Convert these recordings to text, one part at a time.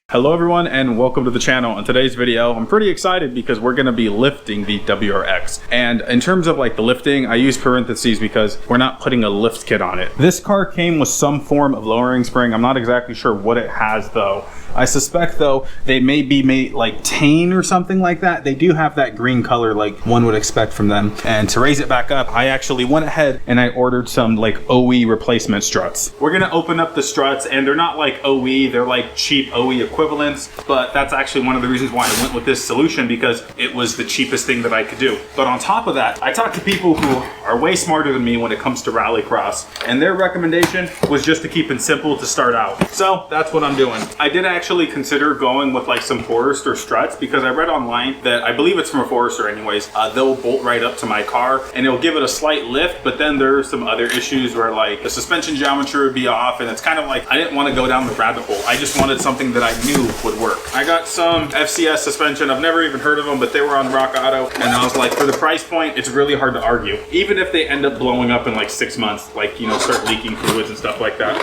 Hello everyone and welcome to the channel. In today's video, I'm pretty excited because we're gonna be lifting the WRX. And in terms of like the lifting, I use parentheses because we're not putting a lift kit on it. This car came with some form of lowering spring. I'm not exactly sure what it has though. I suspect though, they may be made like tan or something like that. They do have that green color like one would expect from them. And to raise it back up, I actually went ahead and I ordered some like OE replacement struts. We're gonna open up the struts and they're not like OE, they're like cheap OE equivalents, but that's actually one of the reasons why I went with this solution because it was the cheapest thing that I could do. But on top of that, I talked to people who are way smarter than me when it comes to Rallycross, and their recommendation was just to keep it simple to start out. So that's what I'm doing. I did actually consider going with like some Forester struts because I read online that, I believe it's from a Forester anyways, they'll bolt right up to my car and it'll give it a slight lift, but then there are some other issues where like the suspension geometry would be off, and it's kind of like I didn't want to go down the rabbit hole. I just wanted something that I knew would work. I got some FCS suspension. I've never even heard of them, but they were on Rock Auto, and I was like, for the price point, it's really hard to argue. Even if they end up blowing up in like 6 months, like, you know, start leaking fluids and stuff like that.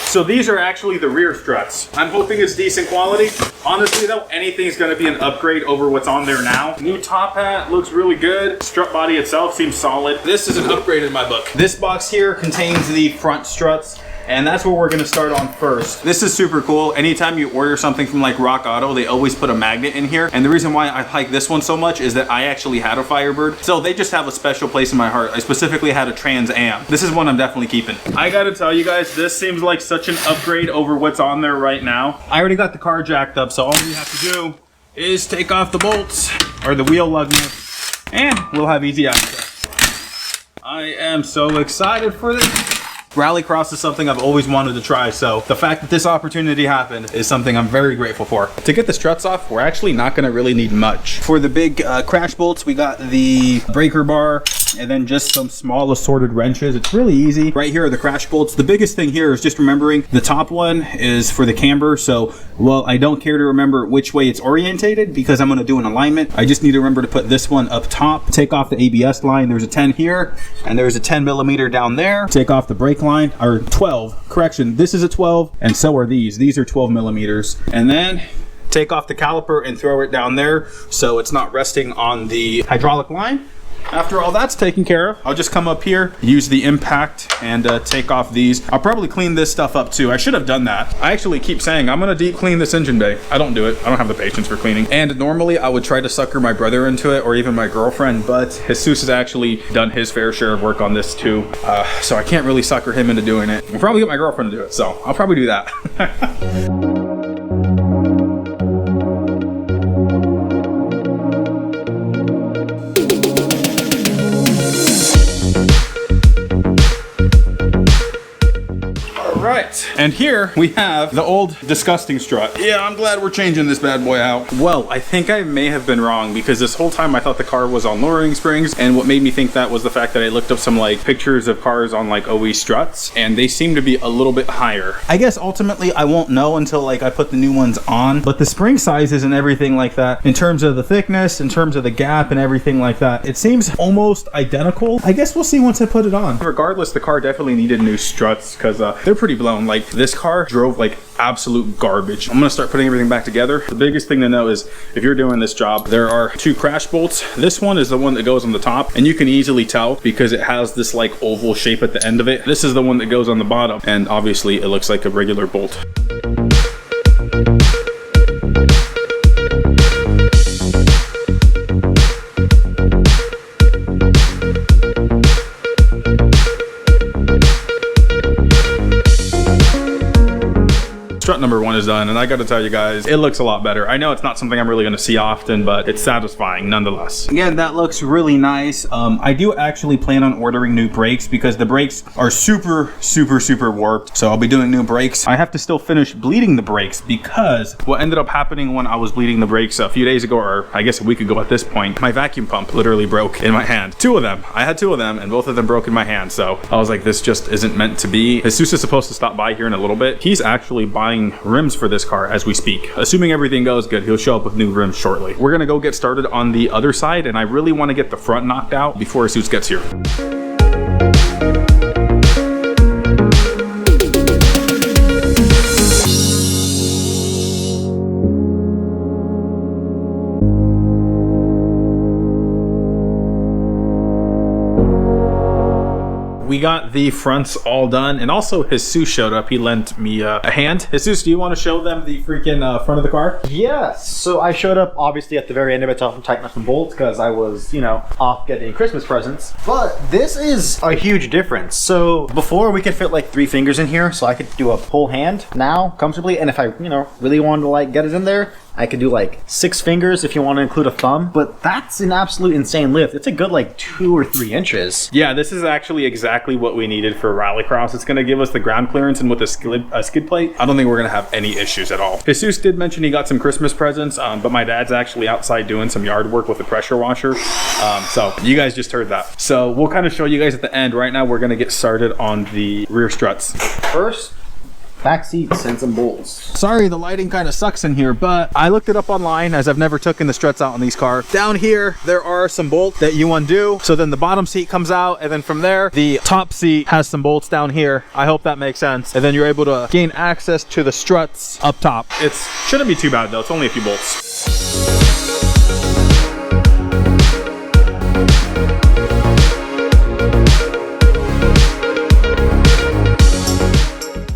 So these are actually the rear struts. I'm hoping it's decent quality. Honestly though, anything's gonna be an upgrade over what's on there now. New top hat looks really good. Strut body itself seems solid. This is an upgrade in my book. This box here contains the front struts, and that's what we're gonna start on first. This is super cool. Anytime you order something from like Rock Auto, they always put a magnet in here. And the reason why I like this one so much is that I actually had a Firebird. So they just have a special place in my heart. I specifically had a Trans Am. This is one I'm definitely keeping. I gotta tell you guys, this seems like such an upgrade over what's on there right now. I already got the car jacked up, so all we have to do is take off the bolts or the wheel lug nuts, and we'll have easy access. I am so excited for this. Rallycross is something I've always wanted to try, so the fact that this opportunity happened is something I'm very grateful for. To get the struts off, we're actually not gonna really need much. For the big crash bolts, we got the breaker bar, and then just some small assorted wrenches. It's really easy. Right here are the crash bolts. The biggest thing here is just remembering the top one is for the camber. So, well, I don't care to remember which way it's orientated because I'm gonna do an alignment. I just need to remember to put this one up top. Take off the ABS line. There's a 10 here, and there's a 10 millimeter down there. Take off the brake line, or 12, correction, this is a 12, and so are these. These are 12 millimeters. And then take off the caliper and throw it down there so it's not resting on the hydraulic line. After all that's taken care of, I'll just come up here, use the impact, and take off these. I'll probably clean this stuff up too. I should have done that. I actually keep saying I'm gonna deep clean this engine bay. I don't do it. I don't have the patience for cleaning. And normally I would try to sucker my brother into it or even my girlfriend, but Jesus has actually done his fair share of work on this too. So I can't really sucker him into doing it. I'll probably get my girlfriend to do it, so I'll probably do that. And here we have the old disgusting strut. Yeah, I'm glad we're changing this bad boy out. Well, I think I may have been wrong because this whole time I thought the car was on lowering springs, and what made me think that was the fact that I looked up some like pictures of cars on like OE struts, and they seem to be a little bit higher. I guess ultimately I won't know until like I put the new ones on, but the spring sizes and everything like that, in terms of the thickness, in terms of the gap and everything like that, it seems almost identical. I guess we'll see once I put it on. Regardless, the car definitely needed new struts because they're pretty blown. Like this car drove like absolute garbage. I'm gonna start putting everything back together. The biggest thing to know is if you're doing this job, there are 2 crash bolts. This one is the one that goes on the top, and you can easily tell because it has this like oval shape at the end of it. This is the one that goes on the bottom, and obviously it looks like a regular bolt. Strut number 1 is done, and I gotta tell you guys, it looks a lot better. I know it's not something I'm really gonna see often, but it's satisfying nonetheless. Again, that looks really nice. I do actually plan on ordering new brakes because the brakes are super warped. So I'll be doing new brakes. I have to still finish bleeding the brakes because what ended up happening when I was bleeding the brakes a few days ago, or I guess a week ago at this point, my vacuum pump literally broke in my hand. 2 of them. I had 2 of them, and both of them broke in my hand. So I was like, this just isn't meant to be. Jesus is supposed to stop by here in a little bit. He's actually buying buying rims for this car as we speak. Assuming everything goes good, he'll show up with new rims shortly. We're gonna go get started on the other side, and I really want to get the front knocked out before Jesus gets here. We got the fronts all done, and also Jesus showed up. He lent me a hand. Jesus, do you want to show them the freaking front of the car? Yes. So I showed up obviously at the very end of it to help him tighten up some bolts because I was, you know, off getting Christmas presents. But this is a huge difference. So before we could fit like 3 fingers in here, so I could do a whole hand now comfortably. And if I, you know, really wanted to like get it in there, I could do like 6 fingers if you want to include a thumb, but that's an absolute insane lift. It's a good like 2 or 3 inches. Yeah, this is actually exactly what we needed for Rallycross. It's going to give us the ground clearance, and with a skid plate, I don't think we're going to have any issues at all. Jesus did mention he got some Christmas presents, but my dad's actually outside doing some yard work with a pressure washer. So you guys just heard that. So we'll kind of show you guys at the end. Right now, we're going to get started on the rear struts. First, back seats and some bolts. Sorry, the lighting kind of sucks in here, but I looked it up online as I've never taken the struts out on these cars. Down here, there are some bolts that you undo. So then the bottom seat comes out, and then from there, the top seat has some bolts down here. I hope that makes sense. And then you're able to gain access to the struts up top. It shouldn't be too bad though. It's only a few bolts.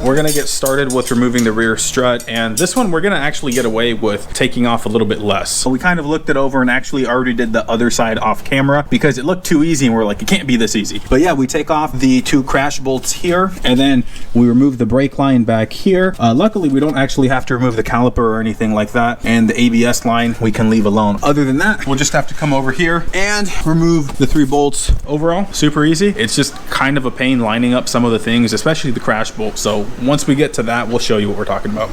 We're gonna get started with removing the rear strut, and this one we're gonna actually get away with taking off a little bit less. So we kind of looked it over and actually already did the other side off camera because it looked too easy, and we're like, it can't be this easy. But yeah, we take off the 2 crash bolts here, and then we remove the brake line back here. Luckily, we don't actually have to remove the caliper or anything like that, and the ABS line we can leave alone. Other than that, we'll just have to come over here and remove the 3 bolts. Overall, super easy. It's just kind of a pain lining up some of the things, especially the crash bolt. So once we get to that, we'll show you what we're talking about.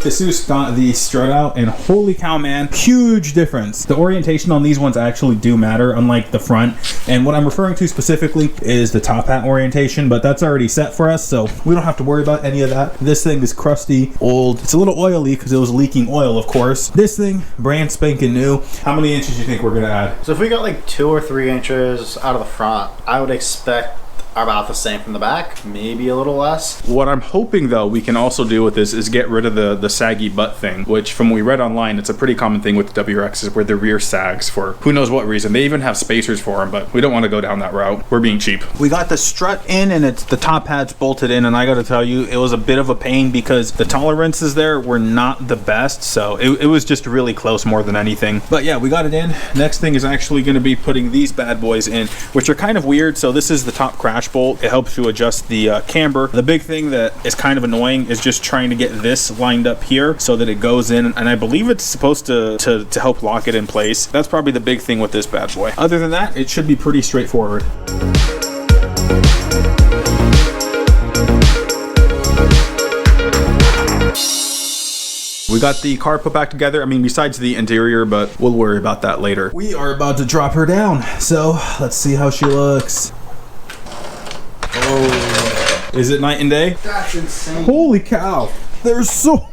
Jesus got the strut out, and holy cow, man, huge difference. The orientation on these ones actually do matter, unlike the front. And what I'm referring to specifically is the top hat orientation, but that's already set for us, so we don't have to worry about any of that. This thing is crusty, old. It's a little oily because it was leaking oil, of course. This thing, brand spanking new. How many inches do you think we're gonna add? So if we got like 2 or 3 inches out of the front, I would expect about the same from the back, maybe a little less. What I'm hoping though we can also do with this is get rid of the saggy butt thing, which from what we read online, it's a pretty common thing with the WRXs where the rear sags for who knows what reason. They even have spacers for them, but we don't want to go down that route. We're being cheap. We got the strut in, and it's the top hat's bolted in, and I got to tell you, it was a bit of a pain because the tolerances there were not the best, so it was just really close more than anything. But yeah, we got it in. Next thing is actually going to be putting these bad boys in, which are kind of weird. So this is the top crash bolt. It helps you adjust the camber. The big thing that is kind of annoying is just trying to get this lined up here so that it goes in, and I believe it's supposed to help lock it in place. That's probably the big thing with this bad boy. Other than that, it should be pretty straightforward. We got the car put back together. I mean, besides the interior, but we'll worry about that later. We are about to drop her down, so let's see how she looks. Oh, is it night and day? That's insane. Holy cow. There's so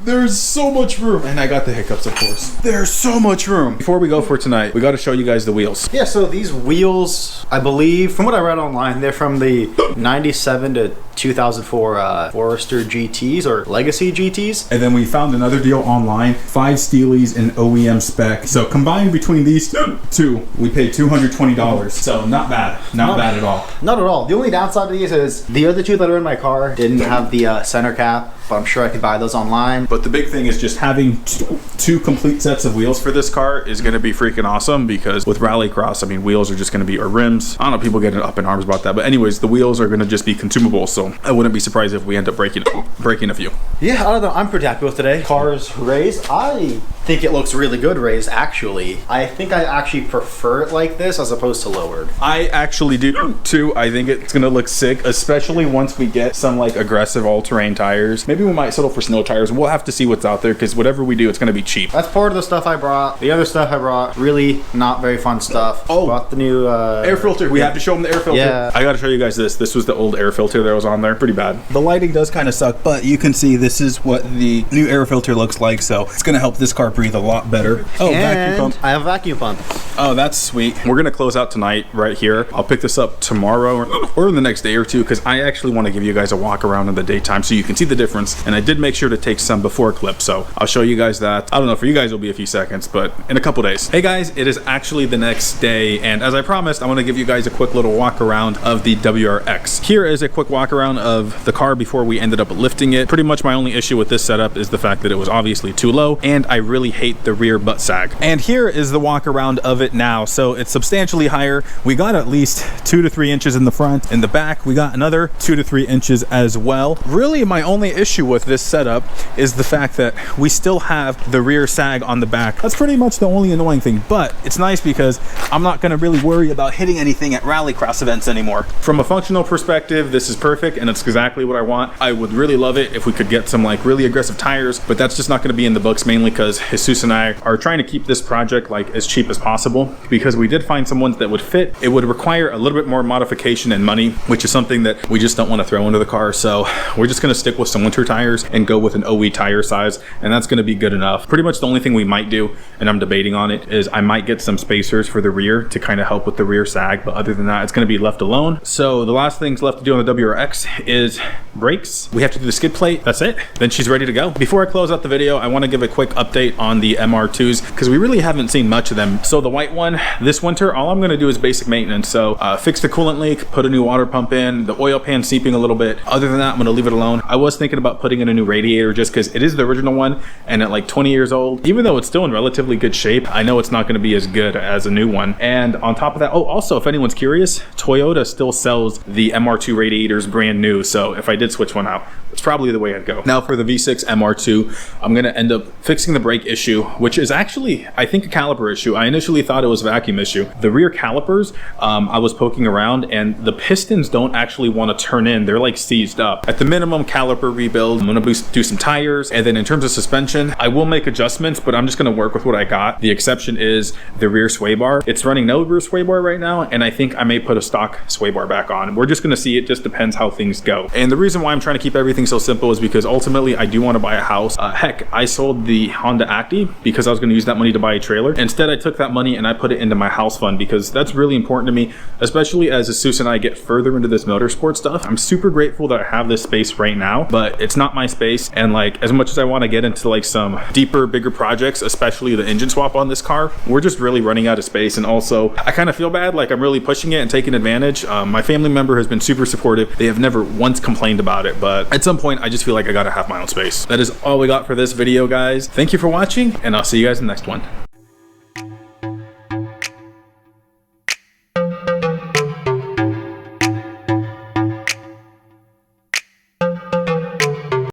there's so much room, and I got the hiccups, of course. There's so much room. Before we go for tonight, we got to show you guys the wheels. Yeah, so these wheels, I believe, from what I read online, they're from the 97 to 2004 Forester GTs or Legacy GTs. And then we found another deal online, 5 Steelies and OEM spec. So combined between these two, we paid $220. So not bad. Not bad at all. Not at all. The only downside of these is the other 2 that are in my car didn't have the center cap, but I'm sure I could buy those online. But the big thing is just having 2 complete sets of wheels for this car is going to be freaking awesome, because with Rallycross, I mean, wheels are just going to be, or rims. I don't know, people getting up in arms about that. But anyways, the wheels are going to just be consumable. So I wouldn't be surprised if we end up breaking a few. Yeah, I don't know. I'm pretty happy with today. Cars raised. I think it looks really good raised, actually. I think I actually prefer it like this as opposed to lowered. I actually do too. I think it's gonna look sick, especially once we get some like aggressive all-terrain tires. Maybe we might settle for snow tires. We'll have to see what's out there, because whatever we do, it's gonna be cheap. That's part of the stuff I brought. The other stuff I brought, really not very fun stuff. Oh, brought the new air filter. We have to show them the air filter. Yeah. I gotta show you guys this. This was the old air filter that was on there. Pretty bad. The lighting does kind of suck, but you can see this is what the new air filter looks like, so it's gonna help this car breathe a lot better. Oh, vacuum pump. I have a vacuum pump. Oh, that's sweet. We're gonna close out tonight right here. I'll pick this up tomorrow or in the next day or two, because I actually want to give you guys a walk around in the daytime so you can see the difference. And I did make sure to take some before clips, so I'll show you guys that. I don't know, for you guys it'll be a few seconds, but in a couple days. Hey guys, it is actually the next day, and as I promised, I want to give you guys a quick little walk around of the WRX. Here is a quick walk around of the car before we ended up lifting it. Pretty much my only issue with this setup is the fact that it was obviously too low, and I really hate the rear butt sag. And here is the walk around of it now. So it's substantially higher. We got at least 2 to 3 inches in the front. In the back, we got another 2 to 3 inches as well. Really, my only issue with this setup is the fact that we still have the rear sag on the back. That's pretty much the only annoying thing, but it's nice because I'm not going to really worry about hitting anything at Rallycross events anymore. From a functional perspective, this is perfect, and it's exactly what I want. I would really love it if we could get some like really aggressive tires, but that's just not going to be in the books, mainly because Jesus and I are trying to keep this project like as cheap as possible, because we did find some ones that would fit. It would require a little bit more modification and money, which is something that we just don't want to throw into the car. So we're just going to stick with some winter tires and go with an OE tire size, and that's going to be good enough. Pretty much the only thing we might do, and I'm debating on it, is I might get some spacers for the rear to kind of help with the rear sag, but other than that, it's going to be left alone. So the last things left to do on the WRX is brakes. We have to do the skid plate. That's it. Then she's ready to go. Before I close out the video, I want to give a quick update on the MR2s, because we really haven't seen much of them. So the white one, this winter, all I'm going to do is basic maintenance. So fix the coolant leak, put a new water pump in, the oil pan seeping a little bit. Other than that, I'm going to leave it alone. I was thinking about putting in a new radiator just because it is the original one, and at like 20 years old, even though it's still in relatively good shape, I know it's not going to be as good as a new one. And on top of that, oh, also, if anyone's curious, Toyota still sells the MR2 radiators brand new. So if I did switch one out, it's probably the way I'd go. Now for the V6 MR2, I'm going to end up fixing the brake issue, which is actually, I think, a caliper issue. I initially thought it was a vacuum issue. The rear calipers, I was poking around, and the pistons don't actually want to turn in. They're like seized up. At the minimum, caliper rebuild. I'm going to do some tires. And then in terms of suspension, I will make adjustments, but I'm just going to work with what I got. The exception is the rear sway bar. It's running no rear sway bar right now, and I think I may put a stock sway bar back on. We're just going to see. It just depends how things go. And the reason why I'm trying to keep everything so simple is because ultimately I do want to buy a house. Heck, I sold the Honda Acti because I was going to use that money to buy a trailer. Instead, I took that money and I put it into my house fund, because that's really important to me, especially as Jesus and I get further into this motorsport stuff. I'm super grateful that I have this space right now, but it's not my space. And like, as much as I want to get into like some deeper, bigger projects, especially the engine swap on this car, we're just really running out of space. And also, I kind of feel bad, like I'm really pushing it and taking advantage. My family member has been super supportive. They have never once complained about it, but at some point, I just feel like I gotta have my own space. That is all we got for this video, guys. Thank you for watching, and I'll see you guys in the next one.